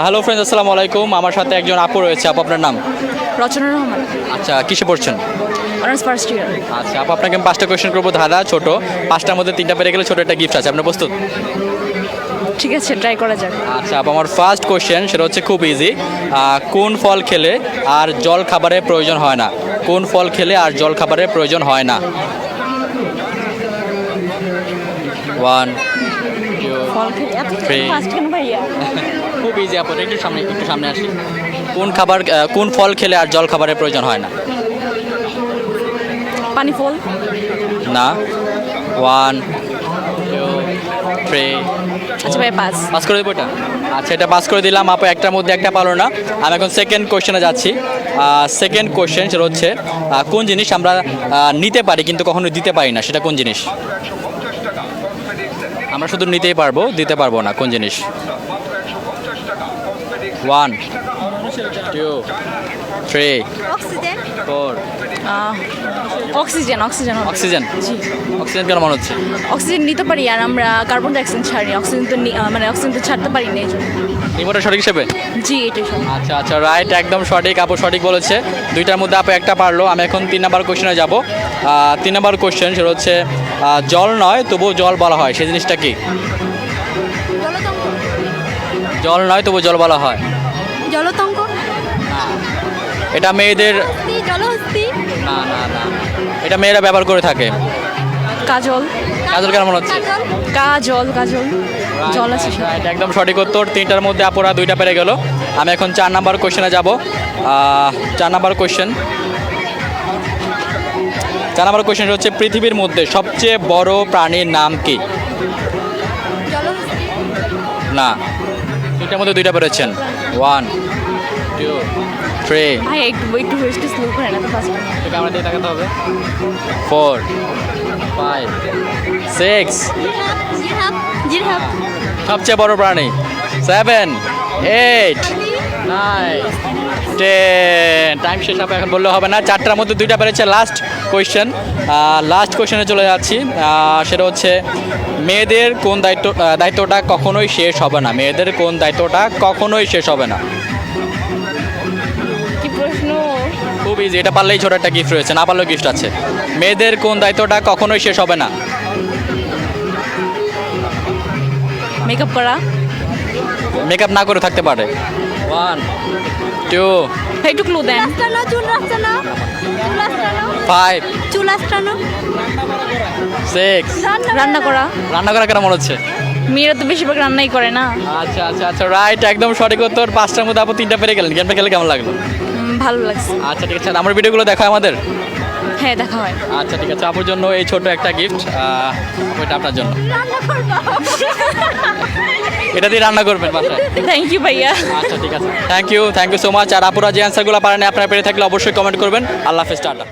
Hello friends, আসসালামু আলাইকুম। আমার সাথে একজন আপু রয়েছে। আপু, আপনার নাম? রচনা রহমান, আচ্ছা, কিসে পড়ছেন? Honours first year. আচ্ছা আপু, আপনাকে আমি 5টা কোয়েশ্চেন করবো, ধাঁধা ছোট। 5টার মধ্যে 3টা পেরে গেলে ছোট একটা গিফট আছে। আপনার প্রস্তুত? ঠিক আছে, ট্রাই করা যাক। আচ্ছা আপু, আমার ফার্স্ট কোয়েশ্চেন সেটা হচ্ছে খুব ইজি। কোন ফল খেলে আর জল খাবারের প্রয়োজন হয় না? কোন ফল খেলে আর জল খাবারের প্রয়োজন হয় না? 1 2 ফল খেতে এত Three. ফাস্ট কেন ভাইয়া? খুব ইজি আপু, একটু সামনে আসি। কোন ফল খেলে আর জল খাবারের প্রয়োজন হয় না? পানি ফল। না। 1 2 3। আচ্ছা ভাই, পাস। পাস করে দেবো এটা? আচ্ছা, এটা পাস করে দিলাম আপু। একটার মধ্যে একটা পারো না। আমি এখন সেকেন্ড কোশ্চেনে যাচ্ছি। সেকেন্ড কোশ্চেন সেটা হচ্ছে কোন জিনিস আমরা নিতে পারি কিন্তু কখনো দিতে পারি না? সেটা কোন জিনিস? আমরা শুধু নিতেই পারবো, দিতে পারবো না। কোন জিনিস? 1 2 3 অক্সিজেন। 4। অক্সিজেন। অক্সিজেন? জি। অক্সিজেন কেন মনে হচ্ছে? অক্সিজেন নিতে পারি আর আমরা কার্বন ডাইঅক্সাইড ছাড়ি। অক্সিজেন তো অক্সিজেন তো ছাড়তে পারি না, এই জন্য। নিবোটা সঠিক হিসেবে? জি, এটাই সব। আচ্ছা আচ্ছা, রাইট, একদম সঠিক। আপু সঠিক বলেছে। দুইটার মধ্যে আপু একটা পারলো। আমি এখন 3 নাম্বার কোশ্চেনে যাব। 3 নাম্বার কোশ্চেন সেটা হচ্ছে জল নয় তবুও জল বলা হয়, সেই জিনিসটা কি? জল নয় তবু জল বলা হয়। জলতঙ্ক। এটা মেয়েদের। জলহস্তি। না না না, এটা মেয়েরা ব্যবহার করে থাকে। কাজল। কাজল কেন মনে হচ্ছে? কাজল। জল আছে সাথে। রাইট, একদম সঠিক উত্তর। 3টার মধ্যে আপুরা 2টা পেরে গেল। আমি এখন 4 নাম্বার কোশ্চেনে যাব। 4 নাম্বার কোশ্চেন হচ্ছে পৃথিবীর মধ্যে সবচেয়ে বড় প্রাণীর নাম কি? না। 2টার মধ্যে 2টা পেরেছেন। 1 2 3। ভাই একটু স্লো করে না তো ফাস্ট। একটু ক্যামেরা দিয়ে তাকাতে হবে। 4 5 6। জিরাফ। সবচেয়ে বড় প্রাণী। 7 8 9 10। টাইম শেষ হবে, এখন বললে হবে না। 4টার মধ্যে 2টা পেরেছে। লাস্ট কোয়েশ্চেনে চলে যাচ্ছি। সেটা হচ্ছে মেয়েদের কোন দায়িত্বটা কখনোই শেষ হবে না? মেয়েদের কোন দায়িত্বটা কখনোই শেষ হবে না? কি প্রশ্ন! খুব ইজি, এটা পারলেই ছোট একটা গিফট রয়েছে, না পারলেও গিফট আছে। মেয়েদের কোন দায়িত্বটা কখনোই শেষ হবে না? মেকআপ করা। মেকআপ না করে থাকতে পারে। 1 2 একটু ক্লু দেন। 5 চুল আঁচড়ানো। 6। রান্না করা। রান্না করা কেন মনে হচ্ছে? মেয়েরা তো বেশিরভাগ রান্নাই করে না। আচ্ছা আচ্ছা আচ্ছা, রাইট, একদম সঠিক উত্তর। 5টার মধ্যে আপনি 3টা পেরে গেলেন। গেমটা খেলে কেমন লাগলো? ভালো লাগছে। আচ্ছা ঠিক আছে, আমার ভিডিওগুলো দেখা আমাদের। হ্যাঁ, দেখা হয়। আচ্ছা ঠিক আছে, আপুর জন্য এই ছোট একটা গিফট। ওইটা আপনার জন্য। এটা দিয়ে রান্না করবেন বাসায়। থ্যাংক ইউ ভাইয়া। আচ্ছা ঠিক আছে, থ্যাংক ইউ সো মাচ। আর আপুরা যে অ্যান্সারগুলো পারেন আপনারা পেরে থাকলে অবশ্যই কমেন্ট করবেন। আল্লাহ হাফেজ, টাটা।